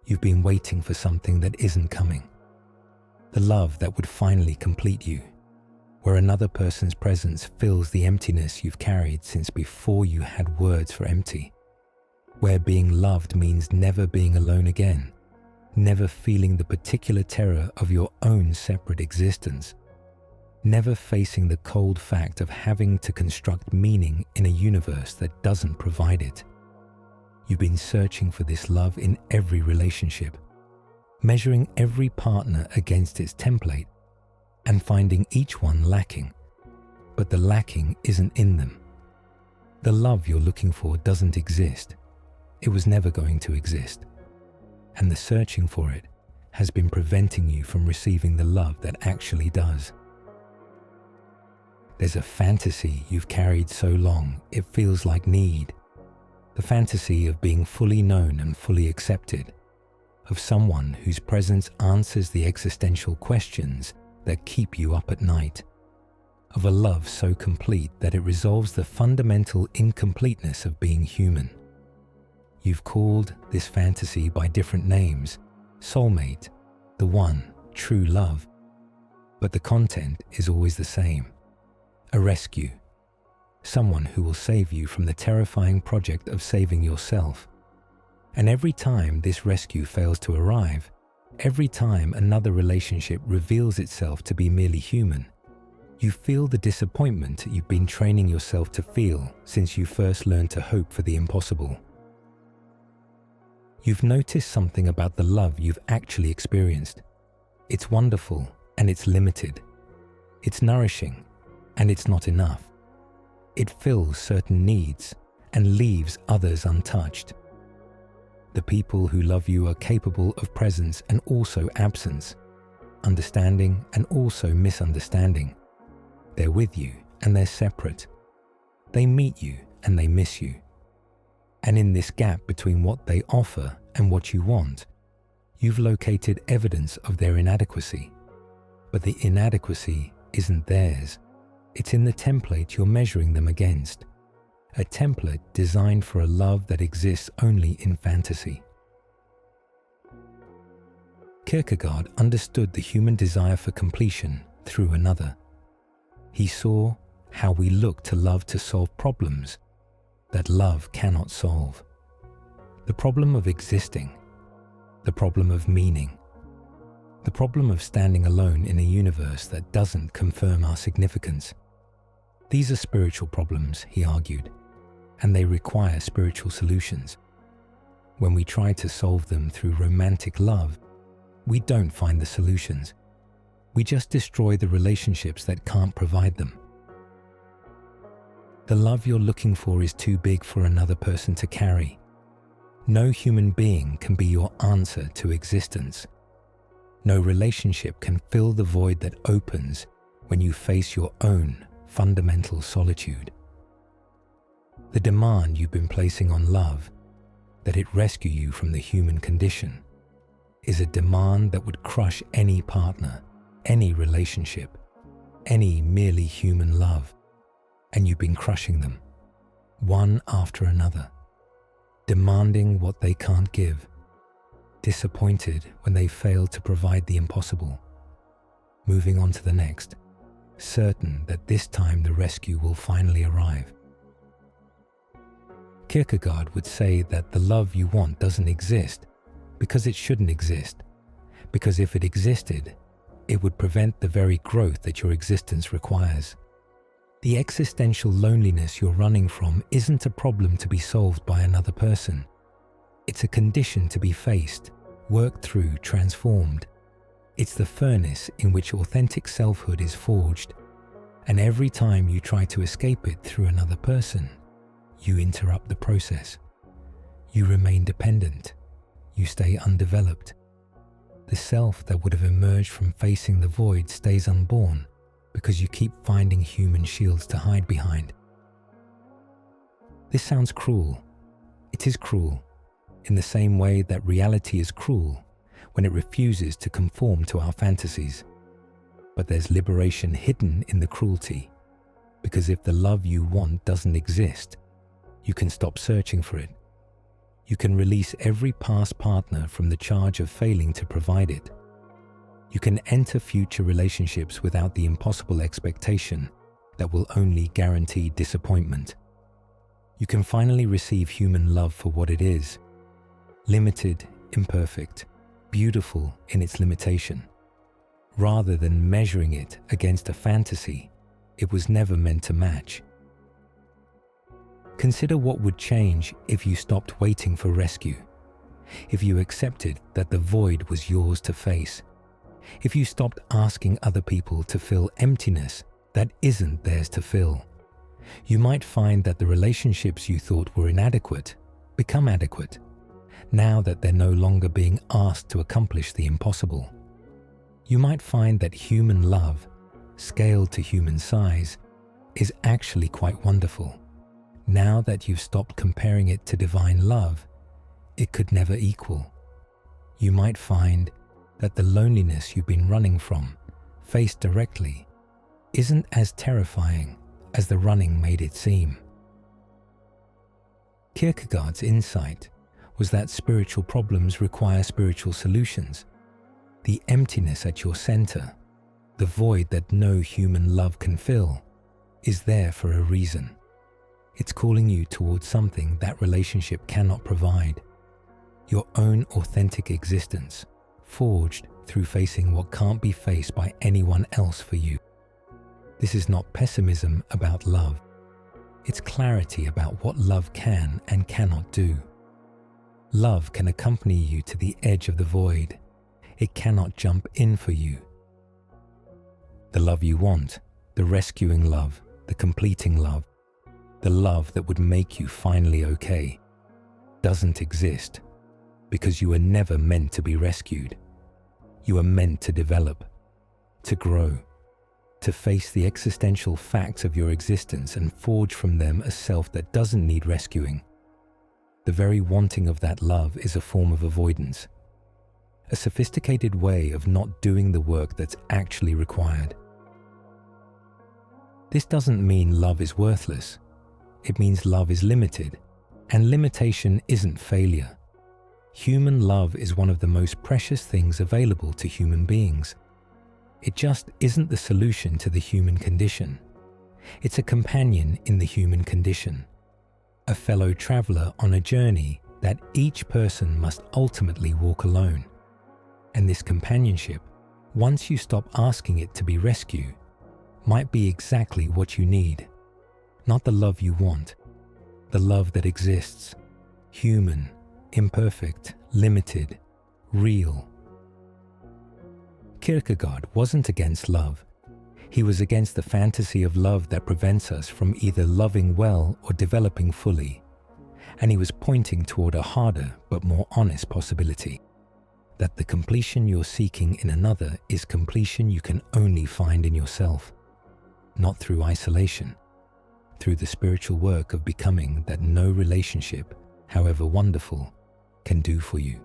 You've been waiting for something that isn't coming. The love that would finally complete you, where another person's presence fills the emptiness you've carried since before you had words for empty. Where being loved means never being alone again, never feeling the particular terror of your own separate existence, never facing the cold fact of having to construct meaning in a universe that doesn't provide it. You've been searching for this love in every relationship, measuring every partner against its template and finding each one lacking. But the lacking isn't in them. The love you're looking for doesn't exist. It was never going to exist. And the searching for it has been preventing you from receiving the love that actually does. There's a fantasy you've carried so long it feels like need. The fantasy of being fully known and fully accepted, of someone whose presence answers the existential questions that keep you up at night, of a love so complete that it resolves the fundamental incompleteness of being human. You've called this fantasy by different names: soulmate, the one, true love. But the content is always the same: a rescue, someone who will save you from the terrifying project of saving yourself. And every time this rescue fails to arrive, every time another relationship reveals itself to be merely human, you feel the disappointment you've been training yourself to feel since you first learned to hope for the impossible. You've noticed something about the love you've actually experienced. It's wonderful and it's limited. It's nourishing and it's not enough. It fills certain needs and leaves others untouched. The people who love you are capable of presence and also absence, understanding and also misunderstanding. They're with you and they're separate. They meet you and they miss you. And in this gap between what they offer and what you want, you've located evidence of their inadequacy. But the inadequacy isn't theirs. It's in the template you're measuring them against. A template designed for a love that exists only in fantasy. Kierkegaard understood the human desire for completion through another. He saw how we look to love to solve problems that love cannot solve. The problem of existing, the problem of meaning, the problem of standing alone in a universe that doesn't confirm our significance. These are spiritual problems, he argued, and they require spiritual solutions. When we try to solve them through romantic love, we don't find the solutions. We just destroy the relationships that can't provide them. The love you're looking for is too big for another person to carry. No human being can be your answer to existence. No relationship can fill the void that opens when you face your own fundamental solitude. The demand you've been placing on love, that it rescue you from the human condition, is a demand that would crush any partner, any relationship, any merely human love. And you've been crushing them, one after another, demanding what they can't give, disappointed when they fail to provide the impossible, moving on to the next, certain that this time the rescue will finally arrive. Kierkegaard would say that the love you want doesn't exist because it shouldn't exist, because if it existed, it would prevent the very growth that your existence requires. The existential loneliness you're running from isn't a problem to be solved by another person. It's a condition to be faced, worked through, transformed. It's the furnace in which authentic selfhood is forged, and every time you try to escape it through another person, you interrupt the process. You remain dependent. You stay undeveloped. The self that would have emerged from facing the void stays unborn because you keep finding human shields to hide behind. This sounds cruel. It is cruel, in the same way that reality is cruel when it refuses to conform to our fantasies. But there's liberation hidden in the cruelty, because if the love you want doesn't exist, you can stop searching for it. You can release every past partner from the charge of failing to provide it. You can enter future relationships without the impossible expectation that will only guarantee disappointment. You can finally receive human love for what it is: limited, imperfect, beautiful in its limitation, rather than measuring it against a fantasy it was never meant to match. Consider what would change if you stopped waiting for rescue, if you accepted that the void was yours to face, if you stopped asking other people to fill emptiness that isn't theirs to fill. You might find that the relationships you thought were inadequate become adequate, now that they're no longer being asked to accomplish the impossible. You might find that human love, scaled to human size, is actually quite wonderful. Now that you've stopped comparing it to divine love, it could never equal. You might find that the loneliness you've been running from, faced directly, isn't as terrifying as the running made it seem. Kierkegaard's insight was that spiritual problems require spiritual solutions. The emptiness at your center, the void that no human love can fill, is there for a reason. It's calling you towards something that relationship cannot provide. Your own authentic existence, forged through facing what can't be faced by anyone else for you. This is not pessimism about love. It's clarity about what love can and cannot do. Love can accompany you to the edge of the void. It cannot jump in for you. The love you want, the rescuing love, the completing love, the love that would make you finally okay, doesn't exist because you were never meant to be rescued. You are meant to develop, to grow, to face the existential facts of your existence and forge from them a self that doesn't need rescuing. The very wanting of that love is a form of avoidance, a sophisticated way of not doing the work that's actually required. This doesn't mean love is worthless. It means love is limited, and limitation isn't failure. Human love is one of the most precious things available to human beings. It just isn't the solution to the human condition. It's a companion in the human condition, a fellow traveler on a journey that each person must ultimately walk alone. And this companionship, once you stop asking it to be rescue, might be exactly what you need. Not the love you want, the love that exists, human, imperfect, limited, real. Kierkegaard wasn't against love. He was against the fantasy of love that prevents us from either loving well or developing fully. And he was pointing toward a harder but more honest possibility, that the completion you're seeking in another is completion you can only find in yourself, not through isolation, through the spiritual work of becoming that no relationship, however wonderful, can do for you.